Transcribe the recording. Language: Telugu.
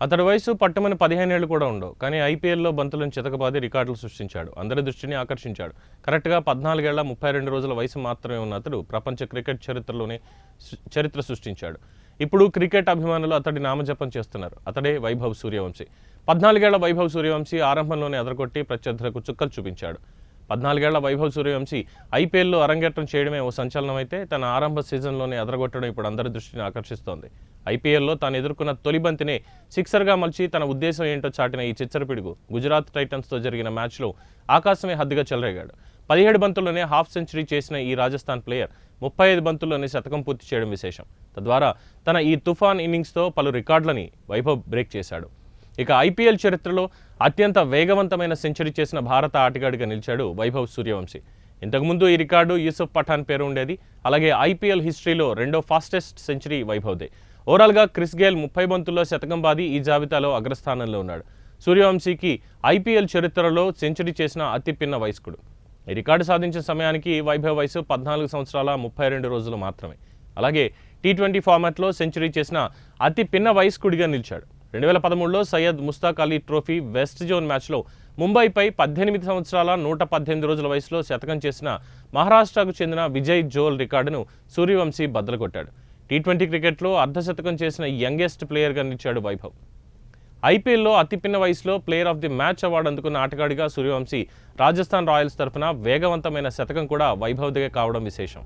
అతడి వయసు పట్టుమని 15 ఏళ్లు కూడా ఉండవు. కానీ ఐపీఎల్లో బంతులను చితకబాది రికార్డులు సృష్టించాడు. అందరి దృష్టిని ఆకర్షించాడు. కరెక్ట్గా 14 ఏళ్ల 32 రోజుల వయసు మాత్రమే ఉన్న అతడు ప్రపంచ క్రికెట్ చరిత్రలోనే చరిత్ర సృష్టించాడు. ఇప్పుడు క్రికెట్ అభిమానులు అతడి నామజపం చేస్తున్నారు. అతడే వైభవ్ సూర్యవంశీ. 14 ఏళ్ల వైభవ్ సూర్యవంశీ ఆరంభంలోనే అదరగొట్టి ప్రత్యర్థులకు చుక్కలు చూపించాడు. 14 ఏళ్ల వైభవ్ సూర్యవంశీ ఐపీఎల్లో అరంగేట్రం చేయడమే ఓ సంచలనం అయితే తన ఆరంభ సీజన్లోనే అదరగొట్టడం ఇప్పుడు అందరి దృష్టిని ఆకర్షిస్తోంది. ఐపీఎల్లో తాను ఎదుర్కొన్న తొలి బంతినే సిక్సర్గా మలిచి తన ఉద్దేశం ఏంటో చాటిన ఈ చిచ్చరపిడుగు గుజరాత్ టైటన్స్తో జరిగిన మ్యాచ్లో ఆకాశమే హద్దుగా చెలరేగాడు. 17 బంతుల్లోనే హాఫ్ సెంచరీ చేసిన ఈ రాజస్థాన్ ప్లేయర్ 35 బంతుల్లోనే శతకం పూర్తి చేయడం విశేషం. తద్వారా తన ఈ తుఫాన్ ఇన్నింగ్స్తో పలు రికార్డులని వైభవ్ బ్రేక్ చేశాడు. ఇక ఐపీఎల్ చరిత్రలో అత్యంత వేగవంతమైన సెంచరీ చేసిన భారత ఆటగాడిగా నిలిచాడు వైభవ్ సూర్యవంశీ. ఇంతకుముందు ఈ రికార్డు యూసుఫ్ పఠాన్ పేరు ఉండేది. అలాగే ఐపీఎల్ హిస్టరీలో రెండో ఫాస్టెస్ట్ సెంచరీ వైభవ్దే. ఓవరాల్గా క్రిస్ గేల్ 30 బంతుల్లో శతకం బాది ఈ జాబితాలో అగ్రస్థానంలో ఉన్నాడు. సూర్యవంశీకి ఐపీఎల్ చరిత్రలో సెంచరీ చేసిన అతి పిన్న వయస్కుడు. ఈ రికార్డు సాధించిన సమయానికి వైభవ్ వయసు 14 సంవత్సరాల 32 రోజులు మాత్రమే. అలాగే టీ20 ఫార్మాట్లో సెంచరీ చేసిన అతి పిన్న వయస్కుడిగా నిలిచాడు. 2013లో Syed Mushtaq Ali trophy west zone మ్యాచ్లో ముంబైపై 18 సంవత్సరాల 118 రోజుల వయసులో శతకం చేసిన మహారాష్ట్రకు చెందిన విజయ్ జోల్ రికార్డును సూర్యవంశీ బద్దలుకొట్టాడు. టీ20 క్రికెట్లో అర్ధశతకం చేసిన యంగెస్ట్ ప్లేయర్గా నిలిచాడు వైభవ్. ఐపీఎల్లో అతి పిన్న వయసులో player of the match award అందుకున్న ఆటగాడిగా సూర్యవంశీ రాజస్థాన్ రాయల్స్ తరఫున వేగవంతమైన శతకం కూడా వైభవ్దే కావడం విశేషం.